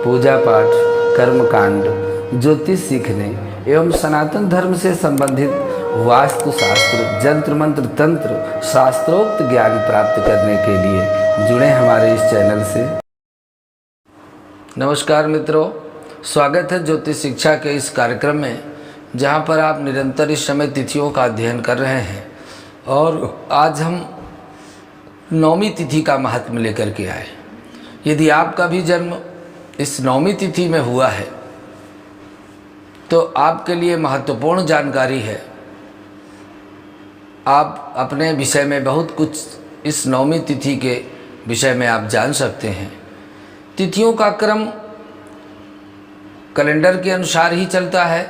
पूजा पाठ, कर्मकांड, ज्योतिष सीखने एवं सनातन धर्म से संबंधित वास्तु शास्त्र, जंत्र मंत्र, तंत्र, शास्त्रोक्त ज्ञान प्राप्त करने के लिए जुड़े हमारे इस चैनल से। नमस्कार मित्रों, स्वागत है ज्योतिष शिक्षा के इस कार्यक्रम में, जहां पर आप निरंतर इस समय तिथियों का अध्ययन कर रहे हैं। और आज हम नौमी तिथि का महात्म्य लेकर के आए। यदि आपका भी जन्म इस नौमी तिथि में हुआ है तो आपके लिए महत्वपूर्ण जानकारी है। आप अपने विषय में बहुत कुछ इस नौमी तिथि के विषय में आप जान सकते हैं। तिथियों का क्रम कैलेंडर के अनुसार ही चलता है,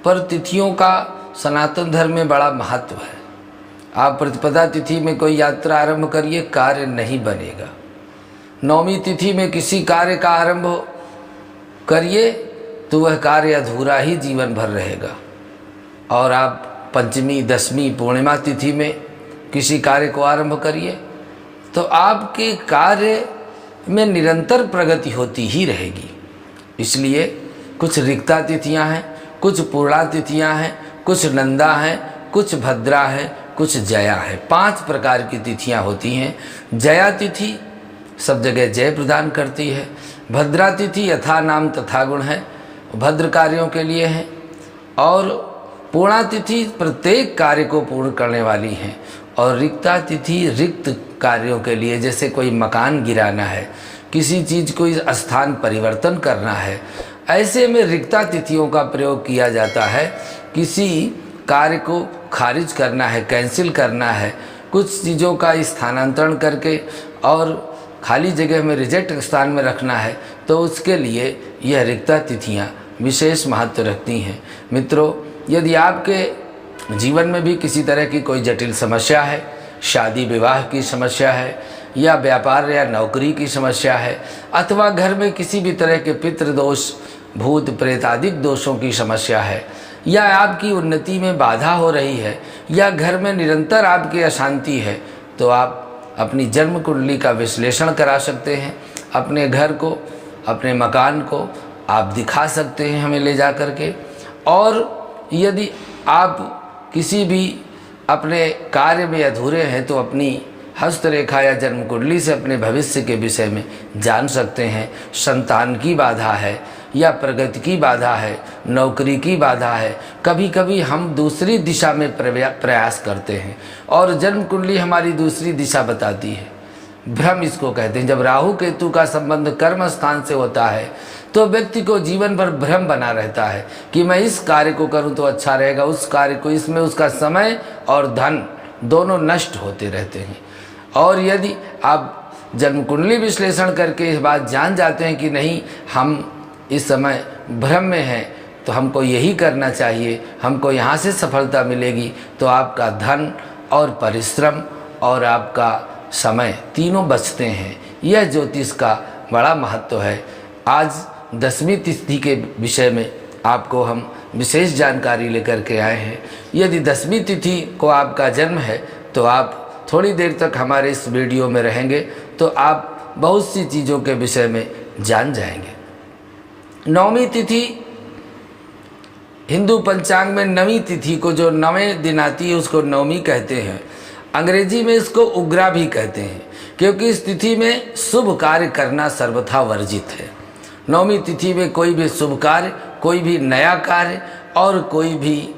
पर तिथियों का सनातन धर्म में बड़ा महत्व है। आप प्रतिपदा तिथि में कोई यात्रा आरंभ करिए, कार्य नहीं बनेगा। नौमी तिथि में किसी कार्य का आरंभ करिए तो वह कार्य अधूरा ही जीवन भर रहेगा। और आप पंचमी, दसवीं, पूर्णिमा तिथि में किसी कार्य को आरंभ करिए तो आपके कार्य में निरंतर प्रगति होती ही रहेगी। इसलिए कुछ रिक्ता तिथियां हैं, कुछ पूर्णा तिथियां हैं, कुछ नंदा हैं, कुछ भद्रा हैं, कुछ जया है। 5 प्रकार की तिथियां होती हैं। जया तिथि सब जगह जय प्रदान करती है। भद्रा तिथि यथा नाम तथा गुण है, भद्र कार्यों के लिए है। और पूर्णा तिथि प्रत्येक कार्य को पूर्ण करने वाली है। और रिक्ता तिथि रिक्त कार्यों के लिए, जैसे कोई मकान गिराना है, किसी चीज़ को स्थान परिवर्तन करना है, ऐसे में रिक्ता तिथियों का प्रयोग किया जाता है। किसी कार्य को खारिज करना है, कैंसिल करना है, कुछ चीज़ों का स्थानांतरण करके और खाली जगह में रिजेक्ट स्थान में रखना है, तो उसके लिए यह रिक्ता तिथियां विशेष महत्व रखती हैं। मित्रों, यदि आपके जीवन में भी किसी तरह की कोई जटिल समस्या है, शादी विवाह की समस्या है, या व्यापार या नौकरी की समस्या है, अथवा घर में किसी भी तरह के पितृदोष, भूत प्रेत आदि दोषों की समस्या है, या आपकी उन्नति में बाधा हो रही है, या घर में निरंतर आपकी अशांति है, तो आप अपनी जन्म कुंडली का विश्लेषण करा सकते हैं। अपने घर को, अपने मकान को आप दिखा सकते हैं हमें ले जा कर के। और यदि आप किसी भी अपने कार्य में अधूरे हैं तो अपनी हस्तरेखा या जन्म कुंडली से अपने भविष्य के विषय में जान सकते हैं। संतान की बाधा है, या प्रगति की बाधा है, नौकरी की बाधा है। कभी कभी हम दूसरी दिशा में प्रयास करते हैं और जन्म कुंडली हमारी दूसरी दिशा बताती है। भ्रम इसको कहते हैं। जब राहु केतु का संबंध कर्म स्थान से होता है तो व्यक्ति को जीवन भर भ्रम बना रहता है कि मैं इस कार्य को करूं तो अच्छा रहेगा, उस कार्य को, इसमें उसका समय और धन दोनों नष्ट होते रहते हैं। और यदि आप जन्म कुंडली विश्लेषण करके इस बात जान जाते हैं कि नहीं, हम इस समय भ्रम में हैं, तो हमको यही करना चाहिए, हमको यहाँ से सफलता मिलेगी, तो आपका धन और परिश्रम और आपका समय तीनों बचते हैं। यह ज्योतिष का बड़ा महत्व है। आज 10वीं तिथि के विषय में आपको हम विशेष जानकारी लेकर के आए हैं। यदि 10वीं तिथि को आपका जन्म है तो आप थोड़ी देर तक हमारे इस वीडियो में रहेंगे तो आप बहुत सी चीज़ों के विषय में जान जाएंगे। नौमी तिथि हिंदू पंचांग में नवीं तिथि को, जो 9वें दिन आती है, उसको नौमी कहते हैं। अंग्रेजी में इसको उग्रा भी कहते हैं, क्योंकि इस तिथि में शुभ कार्य करना सर्वथा वर्जित है। नौमी तिथि में कोई भी शुभ कार्य, कोई भी नया कार्य और कोई भी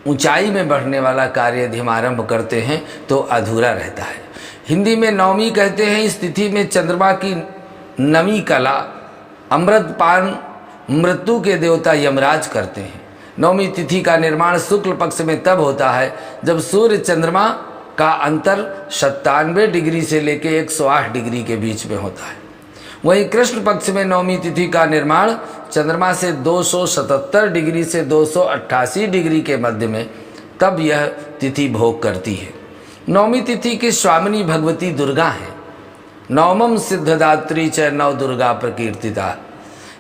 ऊंचाई में बढ़ने वाला कार्य यदि हम आरंभ करते हैं तो अधूरा रहता है। हिंदी में नौमी कहते हैं। इस तिथि में चंद्रमा की नवी कला अमृतपान मृत्यु के देवता यमराज करते हैं। नौमी तिथि का निर्माण शुक्ल पक्ष में तब होता है जब सूर्य चंद्रमा का अंतर 97 डिग्री से लेकर 108 डिग्री के बीच में होता है। वहीं कृष्ण पक्ष में नौमी तिथि का निर्माण चंद्रमा से 277 डिग्री से 288 डिग्री के मध्य में, तब यह तिथि भोग करती है। नौमी तिथि की स्वामिनी भगवती दुर्गा है। नवमम सिद्धदात्री च नव दुर्गा प्रकीर्तिता।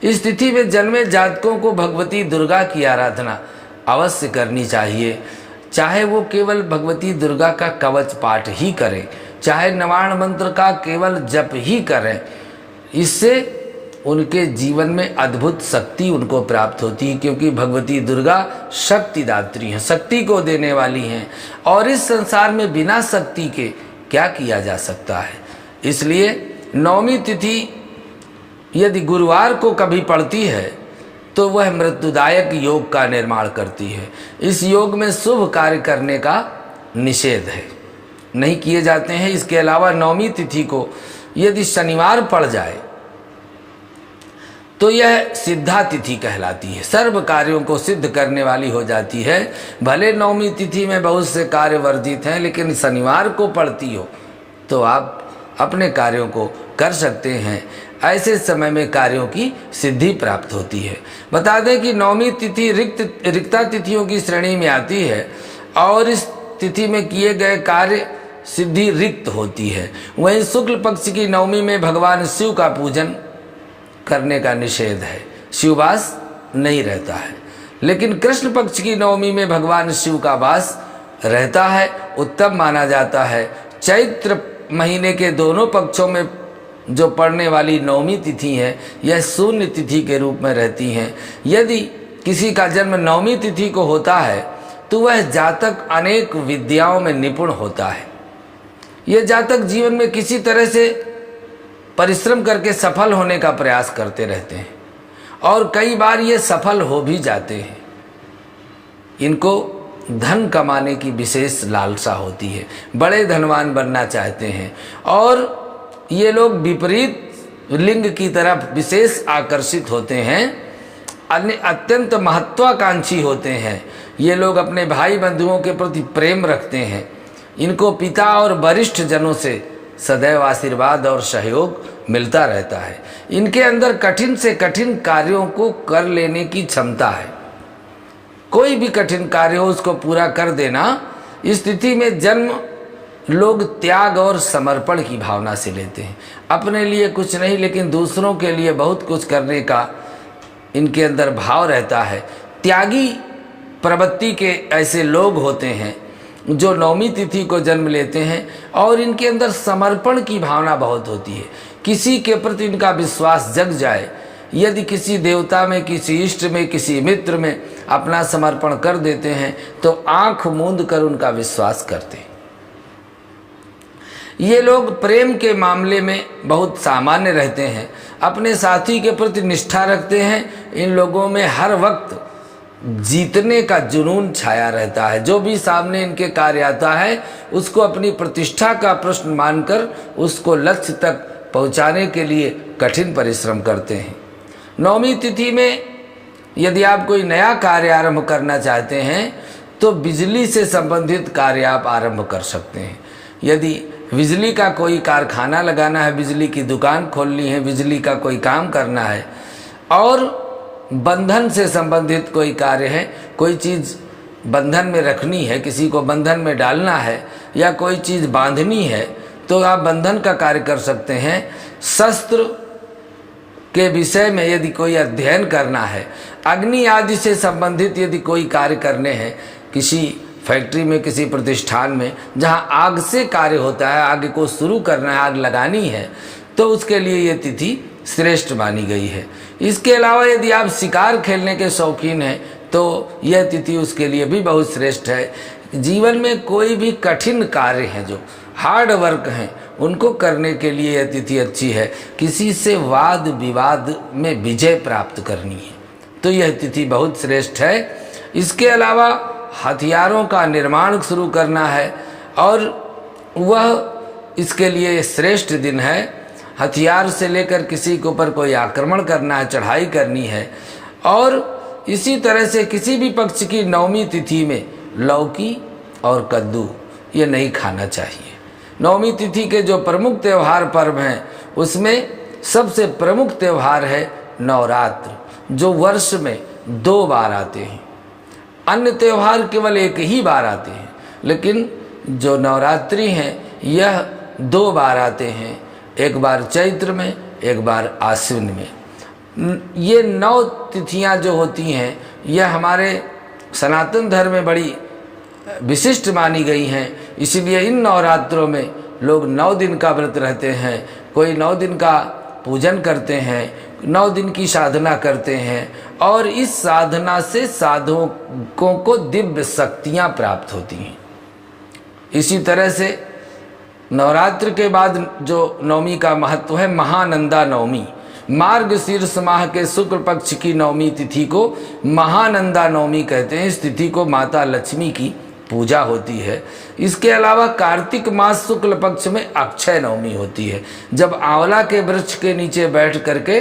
इस तिथि में जन्मे जातकों को भगवती दुर्गा की आराधना अवश्य करनी चाहिए। चाहे वो केवल भगवती दुर्गा का कवच पाठ ही करें, चाहे नवाण मंत्र का केवल जप ही करें, इससे उनके जीवन में अद्भुत शक्ति उनको प्राप्त होती है, क्योंकि भगवती दुर्गा शक्तिदात्री हैं, शक्ति को देने वाली हैं। और इस संसार में बिना शक्ति के क्या किया जा सकता है। इसलिए नवमी तिथि यदि गुरुवार को कभी पड़ती है तो वह मृत्युदायक योग का निर्माण करती है। इस योग में शुभ कार्य करने का निषेध है, नहीं किए जाते हैं। इसके अलावा नवमी तिथि को यदि शनिवार पड़ जाए तो यह सिद्धा तिथि कहलाती है, सर्व कार्यों को सिद्ध करने वाली हो जाती है। भले नवमी तिथि में बहुत से कार्य वर्जित हैं, लेकिन शनिवार को पड़ती हो तो आप अपने कार्यों को कर सकते हैं। ऐसे समय में कार्यों की सिद्धि प्राप्त होती है। बता दें कि नवमी तिथि रिक्ता तिथियों की श्रेणी में आती है और इस तिथि में किए गए कार्य सिद्धि रिक्त होती है। वहीं शुक्ल पक्ष की नवमी में भगवान शिव का पूजन करने का निषेध है, शिववास नहीं रहता है। लेकिन कृष्ण पक्ष की नवमी में भगवान शिव का वास रहता है, उत्तम माना जाता है। चैत्र महीने के दोनों पक्षों में जो पड़ने वाली नवमी तिथि है, यह शून्य तिथि के रूप में रहती हैं। यदि किसी का जन्म नवमी तिथि को होता है तो वह जातक अनेक विद्याओं में निपुण होता है। यह जातक जीवन में किसी तरह से परिश्रम करके सफल होने का प्रयास करते रहते हैं और कई बार ये सफल हो भी जाते हैं। इनको धन कमाने की विशेष लालसा होती है, बड़े धनवान बनना चाहते हैं और ये लोग विपरीत लिंग की तरफ विशेष आकर्षित होते हैं, अत्यंत महत्वाकांक्षी होते हैं। ये लोग अपने भाई बंधुओं के प्रति प्रेम रखते हैं। इनको पिता और वरिष्ठ जनों से सदैव आशीर्वाद और सहयोग मिलता रहता है। इनके अंदर कठिन से कठिन कार्यों को कर लेने की क्षमता है। कोई भी कठिन कार्य हो उसको पूरा कर देना। इस तिथि में जन्म लोग त्याग और समर्पण की भावना से लेते हैं। अपने लिए कुछ नहीं लेकिन दूसरों के लिए बहुत कुछ करने का इनके अंदर भाव रहता है। त्यागी प्रवृत्ति के ऐसे लोग होते हैं जो नवमी तिथि को जन्म लेते हैं और इनके अंदर समर्पण की भावना बहुत होती है। किसी के प्रति इनका विश्वास जग जाए, यदि किसी देवता में, किसी इष्ट में, किसी मित्र में अपना समर्पण कर देते हैं तो आंख मूंद कर उनका विश्वास करते हैं। ये लोग प्रेम के मामले में बहुत सामान्य रहते हैं, अपने साथी के प्रति निष्ठा रखते हैं। इन लोगों में हर वक्त जीतने का जुनून छाया रहता है। जो भी सामने इनके कार्य आता है उसको अपनी प्रतिष्ठा का प्रश्न मानकर उसको लक्ष्य तक पहुंचाने के लिए कठिन परिश्रम करते हैं। नवमी तिथि में यदि आप कोई नया कार्य आरंभ करना चाहते हैं तो बिजली से संबंधित कार्य आप आरंभ कर सकते हैं। यदि बिजली का कोई कारखाना लगाना है, बिजली की दुकान खोलनी है, बिजली का कोई काम करना है और बंधन से संबंधित कोई कार्य है, कोई चीज़ बंधन में रखनी है, किसी को बंधन में डालना है या कोई चीज़ बांधनी है तो आप बंधन का कार्य कर सकते हैं। शस्त्र के विषय में यदि कोई अध्ययन करना है, अग्नि आदि से संबंधित यदि कोई कार्य करने हैं, किसी फैक्ट्री में, किसी प्रतिष्ठान में जहां आग से कार्य होता है, आग को शुरू करना है, आग लगानी है, तो उसके लिए ये तिथि श्रेष्ठ मानी गई है। इसके अलावा यदि आप शिकार खेलने के शौकीन हैं तो यह तिथि उसके लिए भी बहुत श्रेष्ठ है। जीवन में कोई भी कठिन कार्य हैं, जो हार्ड वर्क हैं, उनको करने के लिए यह तिथि अच्छी है। किसी से वाद विवाद में विजय प्राप्त करनी है तो यह तिथि बहुत श्रेष्ठ है। इसके अलावा हथियारों का निर्माण शुरू करना है और वह इसके लिए श्रेष्ठ दिन है। हथियार से लेकर किसी के ऊपर कोई आक्रमण करना है, चढ़ाई करनी है। और इसी तरह से किसी भी पक्ष की नवमी तिथि में लौकी और कद्दू ये नहीं खाना चाहिए। नवमी तिथि के जो प्रमुख त्यौहार पर्व हैं उसमें सबसे प्रमुख त्यौहार है नवरात्र, जो वर्ष में 2 बार आते हैं। अन्य त्यौहार केवल एक ही बार आते हैं, लेकिन जो नवरात्रि हैं यह 2 बार आते हैं, एक बार चैत्र में, एक बार आश्विन में। ये 9 तिथियां जो होती हैं यह हमारे सनातन धर्म में बड़ी विशिष्ट मानी गई हैं। इसलिए इन नवरात्रों में लोग 9 दिन का व्रत रहते हैं। कोई 9 दिन का पूजन करते हैं, 9 दिन की साधना करते हैं और इस साधना से साधकों को दिव्य शक्तियाँ प्राप्त होती हैं। इसी तरह से नवरात्र के बाद जो नवमी का महत्व है, महानंदा नवमी, मार्गशीर्ष माह के शुक्ल पक्ष की नवमी तिथि को महानंदा नवमी कहते हैं। इस तिथि को माता लक्ष्मी की पूजा होती है। इसके अलावा कार्तिक मास शुक्ल पक्ष में अक्षय नवमी होती है, जब आंवला के वृक्ष के नीचे बैठ करके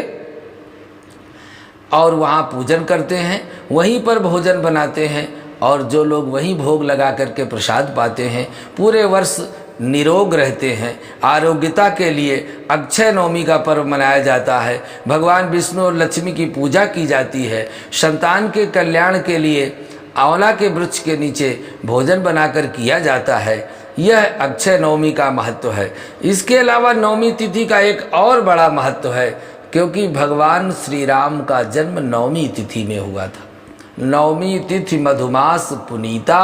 और वहाँ पूजन करते हैं, वहीं पर भोजन बनाते हैं और जो लोग वहीं भोग लगा करके प्रसाद पाते हैं पूरे वर्ष निरोग रहते हैं। आरोग्यता के लिए अक्षय नवमी का पर्व मनाया जाता है। भगवान विष्णु और लक्ष्मी की पूजा की जाती है। संतान के कल्याण के लिए आंवला के वृक्ष के नीचे भोजन बनाकर किया जाता है। यह अक्षय नवमी का महत्व है। इसके अलावा नवमी तिथि का एक और बड़ा महत्व है, क्योंकि भगवान श्री राम का जन्म नवमी तिथि में हुआ था। नवमी तिथि मधुमास पुनीता,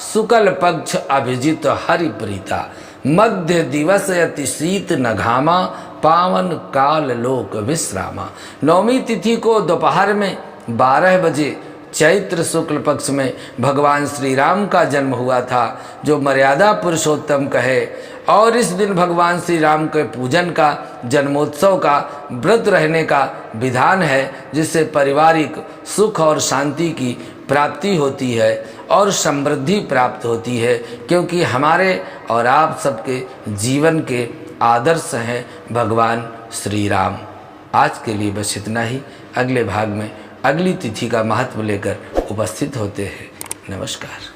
शुक्ल पक्ष अभिजित हरि प्रीता, मध्य दिवस यति शीत न घामा, पावन काल लोक विश्रामा। नवमी तिथि को दोपहर में 12 बजे चैत्र शुक्ल पक्ष में भगवान श्री राम का जन्म हुआ था, जो मर्यादा पुरुषोत्तम कहे। और इस दिन भगवान श्री राम के पूजन का, जन्मोत्सव का, व्रत रहने का विधान है, जिससे पारिवारिक सुख और शांति की प्राप्ति होती है और समृद्धि प्राप्त होती है, क्योंकि हमारे और आप सबके जीवन के आदर्श हैं भगवान श्री राम। आज के लिए बस इतना ही। अगले भाग में अगली तिथि का महत्व लेकर उपस्थित होते हैं। नमस्कार।